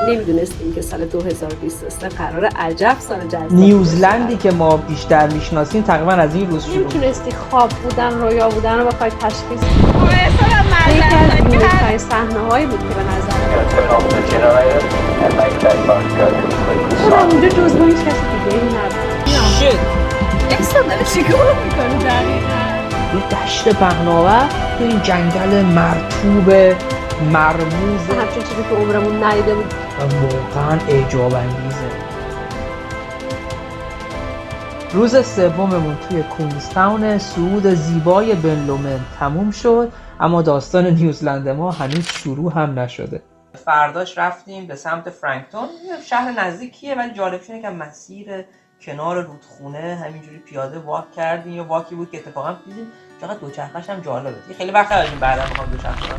نمیدونستیم که سال 2023 قراره عجب سال جذاب. نیوزلندی که ما بیشتر میشناسیم تقریبا از این روز شروع نمیتونستی خواب بودن رویا بودن رو بخوای تشخیص بدی. یکی از یونیک‌ترین صحنه‌هایی بود که به نظر من اونجا جزو هیچ کسی دیگه ای نبود. اکسا داره چیکار میکنه دقیقاً؟ یه دشت پهناور تو این جنگل مرطوب مرموز همچین چیزی که عمرمون ندیده بود و واقعا اعجاب انگیزه. روز سوممون توی کوینزتاون صعود زیبای بن لومن تموم شد، اما داستان نیوزلند ما هنوز شروع هم نشده. فرداش رفتیم به سمت فرانکتون، شهر نزدیکیه ولی جالبش اینه که مسیر کنار رودخونه همینجوری پیاده واک کردیم. یا واکی بود که اتفاقا دیدیم چقدر دوچرخه‌اش هم جالبه. خیلی وقت داشتیم بعدا می‌خوام دوچرخه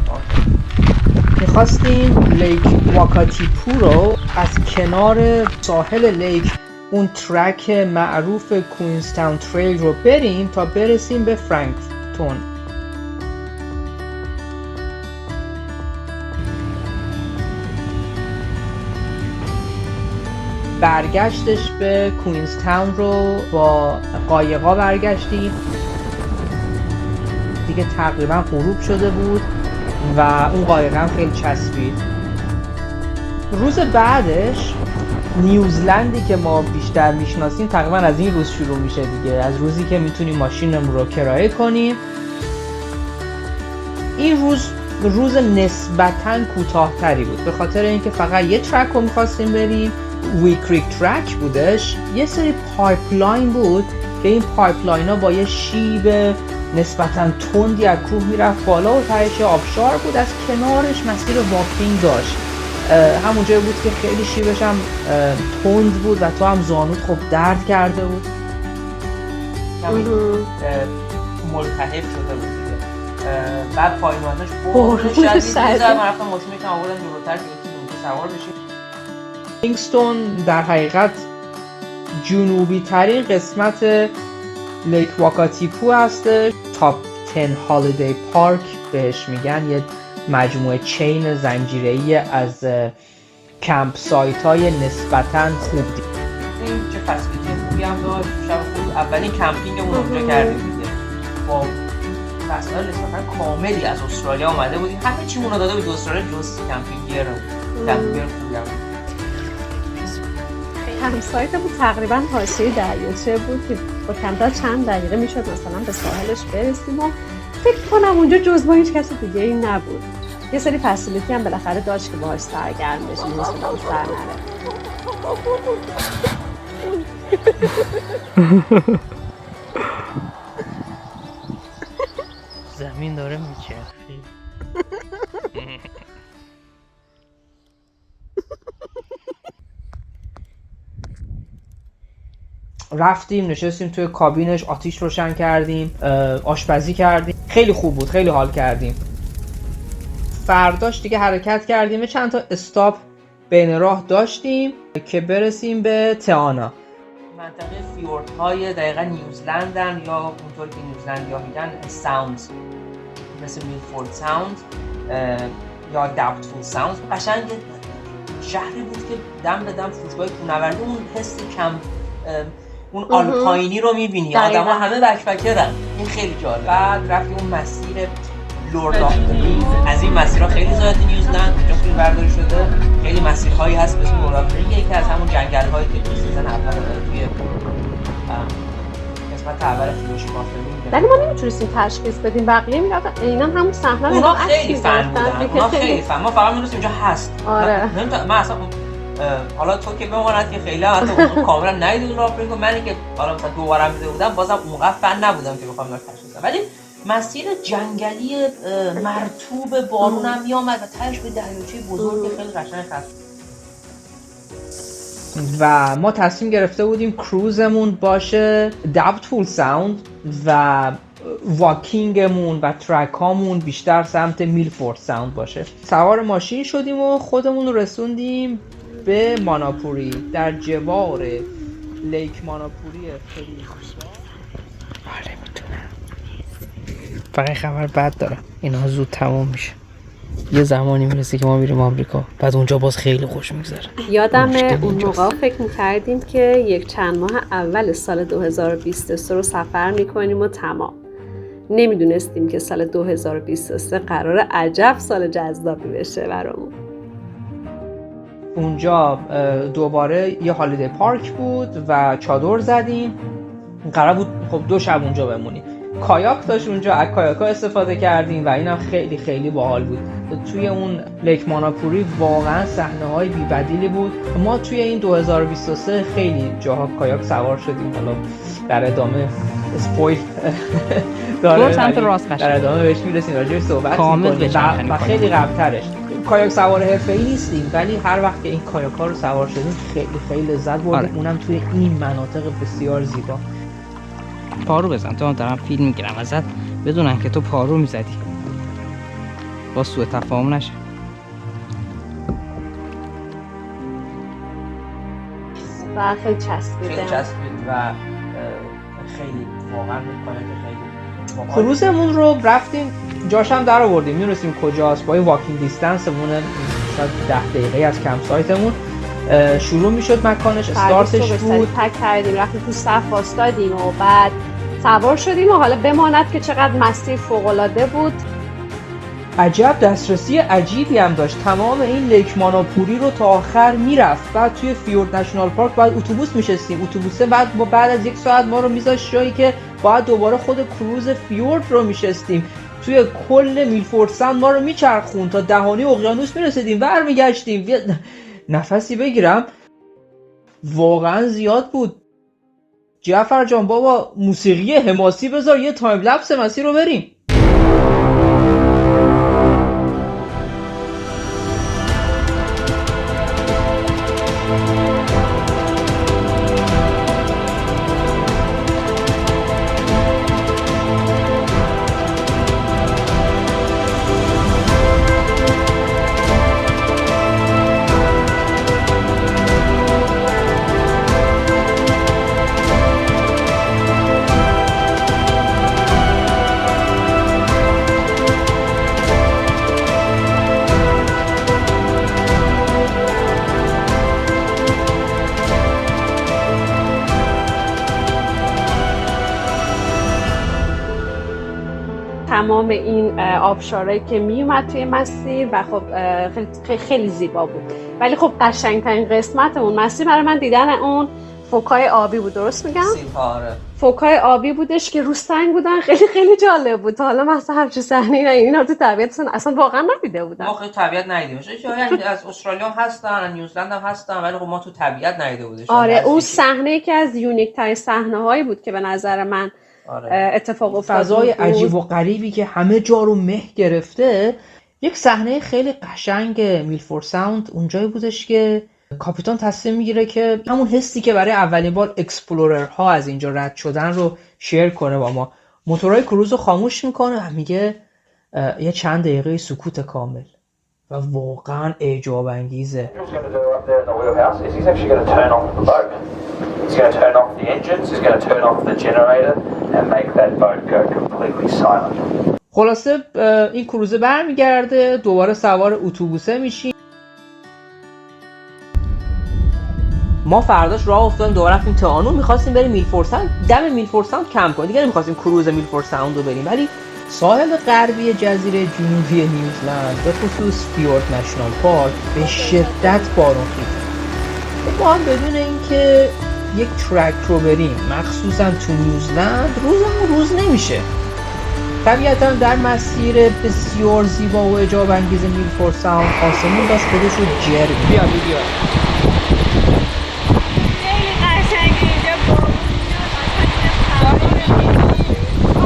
می‌خواستیم لیک واکاتیپو رو از کنار ساحل لیک اون ترک معروف کوینزتاون تریل رو بریم تا برسیم به فرانکتون. برگشتش به کوینزتاون رو با قایقا برگشتیم. دیگه تقریبا غروب شده بود و اون قایقا هم خیلی چسبید. روز بعدش نیوزلندی که ما بیشتر میشناسیم تقریبا از این روز شروع میشه دیگه، از روزی که میتونیم ماشینمون رو کرایه کنیم. این روز نسبتاً کوتاه‌تری بود به خاطر اینکه فقط یه ترک رو میخواستیم بریم. ویکریک ترک بودش. یه سری پایپلاین بود که این پایپلاین ها با یه شیب نسبتاً تندی از کوه میرفت بالا و تهش آبشار بود. از کنارش مسیر واکینگ داشت. همون جایی بود که خیلی شیبش هم تند بود و تو هم زانوت خب درد کرده بود. کمی ملتهب شده بود دیگه. بعد پایین‌هاش بارش شدید. من رفتم ماشین یکم آوردم جلوتر که بتونیم سوار بشیم. کینگستون در حقیقت جنوبی ترین قسمت لیک واکاتیپو هستش. تاپ 10 هالیدی پارک بهش میگن، یه مجموعه چین زنجیره‌ای از کمپ سایت های نسبتاً خوب دید. این چه فسیلیتی خوبی هم داشت. شب خوب اولین کمپینگمون اونجا کردیم دیگه. با فصل نسبتاً کاملی از استرالیا اومده بودیم. همه چیمون رو داده بود استرالیا جز کمپینگ گیر خوبی هم. کمپ سایت بود تقریباً حاشیه دریاچه بود که با کمتر چند دقیقه میشد مثلا به ساحلش برسیم و فکر کنم اونجا جزو هیچ کسی دیگه ای نبود. یه سری فسیلیتی هم بالاخره داشت که باهاش سرگرم بشیم مثلا سر نره. زمین داره میچرخه. رفتیم نشستیم توی کابینش، آتیش روشن کردیم، آشپزی کردیم. خیلی خوب بود، خیلی حال کردیم. فرداش دیگه حرکت کردیم. چند تا استاپ بین راه داشتیم که برسیم به تیانا. منطقه فیوردهای دقیقا نیوزلندن یا اونطور که نیوزلندیا میگن ساوندز، مثل میلفورد ساوند یا داوتفول ساوند. قشنگ شهری بود که دم به دم فروشگاه کوهنوردی، اون حس کم اون آلپاینی رو میبینی. آدم‌ها همه بک‌پکرن. این خیلی جالب. بعد رفتیم اون مسیر لورد آف رینگز. از این مسیرها خیلی زیاد نیوزلند اونجا فیلم برداری شده. خیلی مسیرهایی هست به اسم لورد آف رینگ، یکی از همون جنگل‌هایی که تو سیزن اول توی قسمت اول فیلمش مافیا. ولی ما نمیتونستیم تشخیص بدیم، بقیه میگفتن اینا همون صحنه رو اونا خیلی فن بودن. اونا خیلی فن. ما فقط می‌دونستیم اینجا هست. آره. من اصلا حالا تو که بماند که خیلی حتی کاملا ندیدم اون آفرینگو، منی که حالا مثلا دو بارم دیده بودم بازم اونقدر فن نبودم که بخوام اینو تشخیص بدم. ولی مسیر جنگلی مرطوب بارون هم میامد و تهش به دریاچه بزرگ خیلی قشنگ هست. و ما تصمیم گرفته بودیم کروزمون باشه داوتفول ساوند و واکینگمون و ترکامون بیشتر سمت میلفورد ساوند باشه. سوار ماشین شدیم و خودمون رو رسوندیم به ماناپوری در جوار لیک ماناپوری. خیلی خوشمزه. آره میتونم. فقط خبر بد دارم، اینا زود تموم میشه. یه زمانی میرسه که ما میریم آمریکا، بعد اونجا باز خیلی خوش میگذره. یادم اون موقع فکر میکردیم که یک چند ماه اول سال 2023 رو سفر میکنیم و تمام. نمیدونستیم که سال 2023 قرار عجب سال جذابی بشه برامون. اونجا دوباره یه هالیدی پارک بود و چادر زدیم. قرار بود خب 2 شب اونجا بمونیم. کایاک داشت اونجا، از کایاکا استفاده کردیم و اینم خیلی خیلی باحال بود. توی اون لیک ماناپوری واقعا صحنه‌های بی‌بدیلی بود. ما توی این 2023 خیلی جاها کایاک سوار شدیم. حالا در ادامه اسپویل داره سمت راست در ادامه بهش میرسیم، راجعش صحبت می‌کنیم و خیلی قبل‌ترش. کایاک سوار حرفه‌ای نیستیم ولی هر وقت که این کایاک‌ها رو سوار شدیم خیلی خیلی لذت بردیم. اونم توی این مناطق بسیار زیبا. پارو بزن، تو دارم فیلم میگیرم ازت بدونن که تو پارو میزدی، با سوء تفاهم نشه. و خیلی چسبید و خیلی واقعا خیلی کروزمون رو رفتیم جاشم در آوردیم، میرسیم کجاست با این واکینگ دیستنسمون شاید 10 دقیقه از کمپ سایتمون شروع میشد. مکانش استارتش بود. پک کردیم، رفتیم تو صف وایسادیم و بعد سوار شدیم و حالا بماند که چقدر مسیر فوق‌العاده بود. عجب دسترسی عجیبی هم داشت. تمام این لیک ماناپوری رو تا آخر میرفت. بعد توی فیورد نشنال پارک بعد اتوبوس میشستیم. اتوبوسه بعد از 1 ساعت ما رو میذاشت جایی که باید دوباره خود کروز فیورد رو میشستیم. توی کل میلفورد ساند ما رو میچرخون تا دهانه اقیانوس میرسیدیم، برمیگشتیم. نفسی بگیرم. واقعا زیاد بود. جعفر جان بابا موسیقی حماسی بذار یه تایم لپس مسیر رو بریم. تمام این آبشارایی که می اومد توی مسیر و خب خیلی زیبا بود. ولی خب قشنگترین قسمت اون مسیر برای من دیدن اون فوکای آبی بود. درست میگم؟ فوکای آبی بودش که رو سنگ بودن. خیلی خیلی جالب بود. حالا مثلا همچین صحنه‌ای اینا تو طبیعت اصلا واقعا ندیده بودم. ما خیلی طبیعت ندیدیم. یعنی از استرالیا هم هستن، نیوزلند هم هستن، ولی خب ما تو طبیعت ندیده بودیم. آره اون صحنه که از یونیک ترین صحنه‌هایی بود که به نظر من اتفاق افتاد. فضای عجیب و غریبی که همه جا رو مه گرفته. یک صحنه خیلی قشنگ میلفورد ساوند اونجایی بودش که کاپیتان تصمیم میگیره که همون حسی که برای اولین بار اکسپلوررها از اینجا رد شدن رو شیر کنه با ما. موتورهای کروز رو خاموش میکنه و میگه یه چند دقیقه سکوت کامل و واقعا اعجاب انگیزه. He's going to turn off the engines, he's going to turn off the generator and make that boat go completely silent. خلاصه این کروزه برمیگرده، دوباره سوار اتوبوسه میشیم. ما فرداش راه افتادیم دوباره رفتیم تهانو، می‌خواستیم بریم میلفورد ساوند، دم میلفورد ساوند کمپ کنیم. دیگه نمی‌خواستیم کروز میلفورد ساوند رو بریم، ولی ساحل غربی جزیره جنوبی نیوزلند به خصوص فیورد نشنال پارک به شدت بارون خیز. ما هم بدون اینکه یک ترک رو بریم مخصوصا تو نیوزلند روز نمیشه. طبیعتا در مسیر بسیار زیبا و اعجاب انگیز میلفورد ساوند آسمون داشت خودش رو جر بیا خیلی قشنگه اینجا بارون میاد.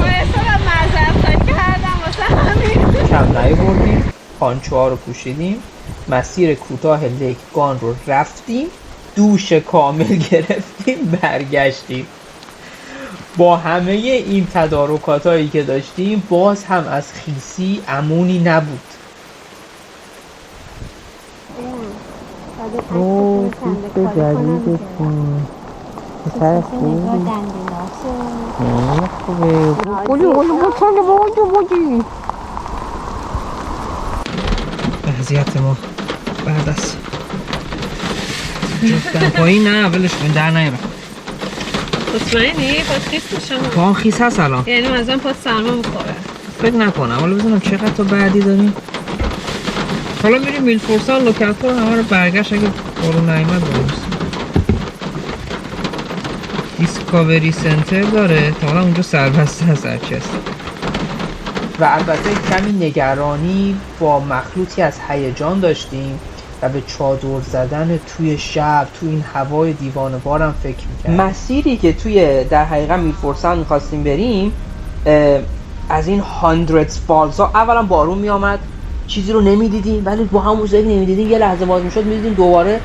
اصلا معذرت کردم واسه همین کم نیاوردیم، پانچوها رو پوشیدیم، مسیر کوتاه لیک گان رو رفتیم، دوش کامل گرفتیم، برگشتیم. با همه این تدارکاتایی که داشتیم باز هم از خیسی امونی نبود. دوست جدیدتون پسر خوبی خوبه. وضعیت ما بعد از جفتن پایین نه ولش کن در نیارم. مطمئنی؟ پات خیس میشه ها؟ پاهم خیس هست الان. یعنی مثلا پات سرما میخوره. فکر نکنم. حالا بزنم چقدر تا بعدی داریم. حالا میریم میلفورسان لوکال‌ها رو همه رو برگشت اگه بارون نیامد بریم. دیسکاوری سنتر داره تا حالا اونجا سربسته هست هرچی هست. و البته کمی نگرانی با مخلوطی از هیجان داشتیم و به چادر زدن توی شب توی این هوای دیوانه‌وارم فکر می‌کردیم. مسیری که توی در حقیقت میلفورسان می‌خواستیم بریم از این 100 فالزها اولا بارون می‌آمد، چیزی رو نمی‌دیدیم، ولی با همون چیزی که نمی‌دیدیم یه لحظه باز می‌شد می‌دیدیم دوباره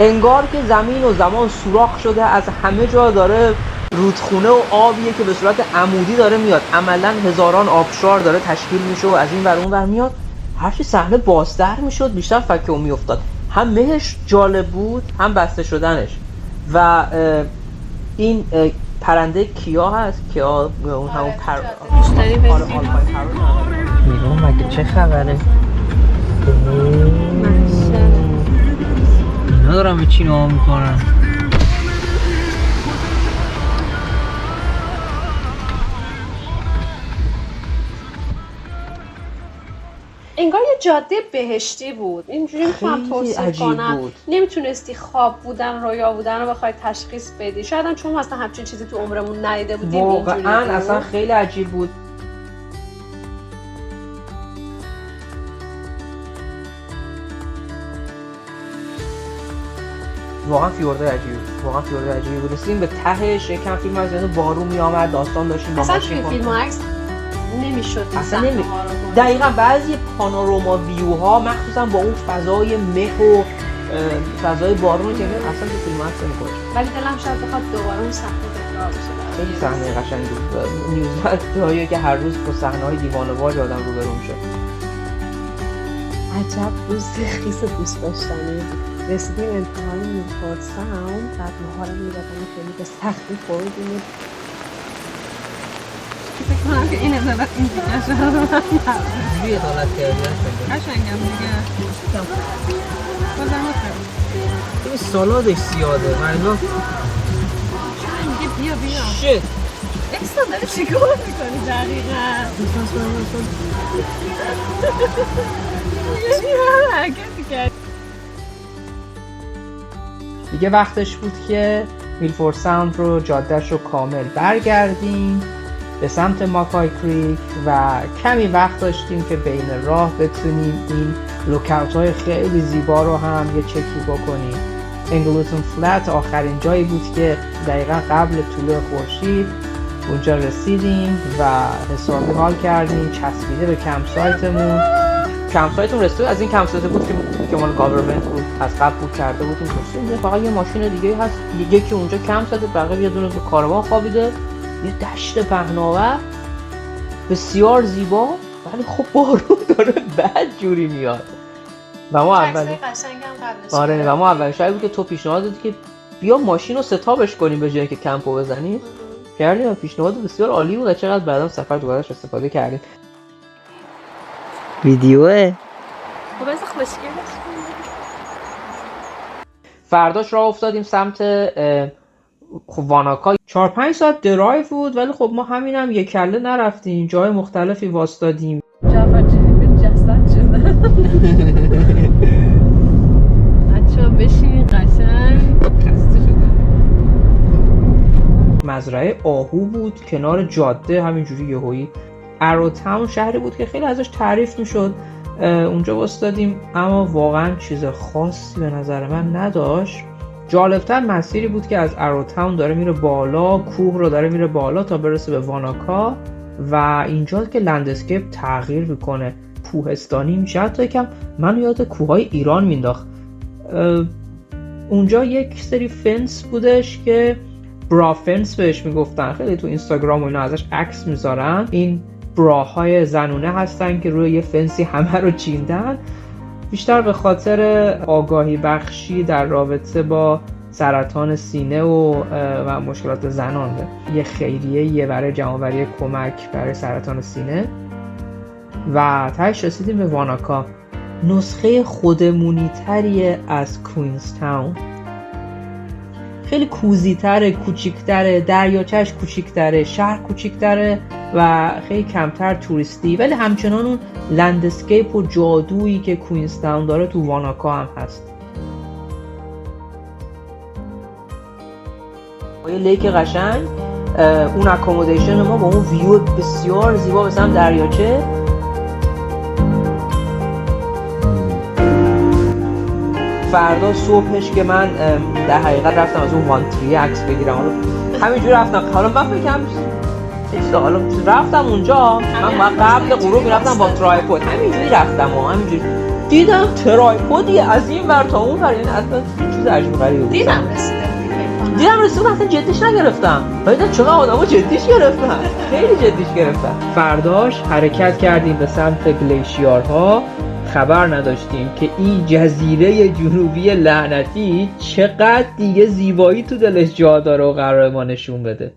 انگار که زمین و زمان سوراخ شده، از همه جا داره رودخونه و آبیه که به صورت عمودی داره میاد، عملاً هزاران آبشار داره تشکیل میشه و از این ور اون ور میاد. هرچی صحنه بازتر میشد بیشتر فکر اون میافتاد. هم مهش جالب بود هم بسته شدنش. و این پرنده کیا هست؟ کیا اون همون مشتری بزنیم بیرون مگه چه خبره؟ اینا دارم به چی نام میکنن؟ انگار یه جاده بهشتی بود. اینجوری میتونم توصیف کنم. نمیتونستی خواب بودن رویا بودن رو بخوای تشخیص بدی. شاید هم چون اصلا همچین چیزی تو عمرمون ندیده بودیم. واقعا اصلا خیلی عجیب بود. واقعا فیورده عجیبی بود. رسیدیم به تهش، یکم فیلم از اینو بارون میامد، داستان داشتیم با اصلا توی فیلم و عکس نمیشد اصلا دقیقاً بعضی پانوراما ویوها مخصوصا با اون فضای مه و فضای بارون که اصلا تو فیلم عکس نمی‌کنه. ولی دلم شاید بخواد دوباره اون صحنه تکرار بشه. خیلی صحنه قشنگی بود. نیوزلندیایی که هر روز با صحنه‌های دیوانه‌وار آدم روبرو میشه. عجب روزی خیس دوست داشتنی بود. رسیدیم انتهای میلفورسان، بعد نهار می‌دادن خیلی به سختی خوردیم. فکر کنم که این ازداد این دیگه شد. روی حالت کردن قشنگم دیگه. بازم بخورم. این سالادش زیاده مریضا. میگه بیا شت اکستا داره چیکار میکنی دقیقا؟ دیگه وقتش بود که میلفورسان رو جادهش رو کامل برگردیم به سمت ماکای کریک و کمی وقت داشتیم که بین راه بتونیم این لوکاوت های خیلی زیبا رو هم یه چکی بکنیم. انگلوتون فلت آخرین جایی بود که دقیقا قبل طلوع خورشید اونجا رسیدیم و حسابی حال کردیم، چسبیده به کمپسایتمون. کمپسایتمون رسید از این کمپسایت بود که مال گاورمنت بود، از قبل بود کرده بودیم. رسیدیم فقط یه ماشین دیگه هست، یکی اونجا کمپ زده، بقیه یه دونه تو کاروان خوابیده. یه دشت پهناور بسیار زیبا، ولی خب بارون داره بد جوری میاد. و ما اول شاید بود که تو پیشنهاد دادی که بیا ماشین رو ستابش کنیم به جایی که کمپو بزنیم. کردیم و پیشنهاد بسیار عالی بود. چقدر بعدم سفر دوبارهش استفاده کردیم. ویدیوه خب از خوشگله. فرداش راه افتادیم سمت واناکا. 4-5 ساعت درایو بود، ولی خب ما همینم یک کله نرفتیم، جای مختلفی واسطادیم. جعفر جلیلی جسد شده. بچه‌ها بشین قشنگ. خسته شده. مزرعه آهو بود کنار جاده، همینجوری یهویی. اروتاون شهری بود که خیلی ازش تعریف میشد، اونجا واسطادیم، اما واقعا چیز خاصی به نظر من نداشت. جالبتر مسیری بود که از اروتاون داره میره بالا، کوه رو داره میره بالا تا برسه به واناکا و اینجا که لندسکیپ تغییر میکنه، کوهستانی میشه، حتی یکم منو یاد کوههای ایران مینداخت. اونجا یک سری فنس بودش که برا فنس بهش میگفتن، خیلی تو اینستاگرام و اینا ازش عکس میذارن. این براهای زنونه هستن که روی یه فنسی همه رو چیندن، بیشتر به خاطر آگاهی بخشی در رابطه با سرطان سینه و مشکلات زنان. یه خیریه برای جمع‌آوری کمک برای سرطان سینه. و تهش رسیدیم به واناکا. نسخه خودمونی تریه از کوینزتاون. خیلی کوزی‌تره، کوچیک‌تره، دریاچه‌اش کوچیک‌تره، شهر کوچیک‌تره و خیلی کمتر توریستی، ولی همچنان اون لندسکیپ و جادویی که کوینزتاون داره تو واناکا هم هست. یه لیک قشنگ، اون اکامودیشن ما با اون ویو بسیار زیبا به سمت دریاچه. فردا صبحش که من در حقیقت رفتم از اون وانتری عکس بگیرم، حالا همینجوری رفتم. حالا من فکرم حالا رفتم اونجا، من قبل غروب میرفتم با ترایپود، همینجوری رفتم و همینجوری دیدم ترایپودی از این ور تا اون ور، یعنی اصلا چیز عجیب غریبی بود. دیدم رسیدم اصلا جدیش نگرفتم. دیدم چقدر آدم‌ها جدیش گرفتن، خیلی جدیش گرفتن. فرداش حرکت کردیم به سمت گلیشیارها. خبر نداشتیم که این جزیره جنوبی لعنتی چقدر دیگه زیبایی تو دلش جا داره و قرار ما نشون بده.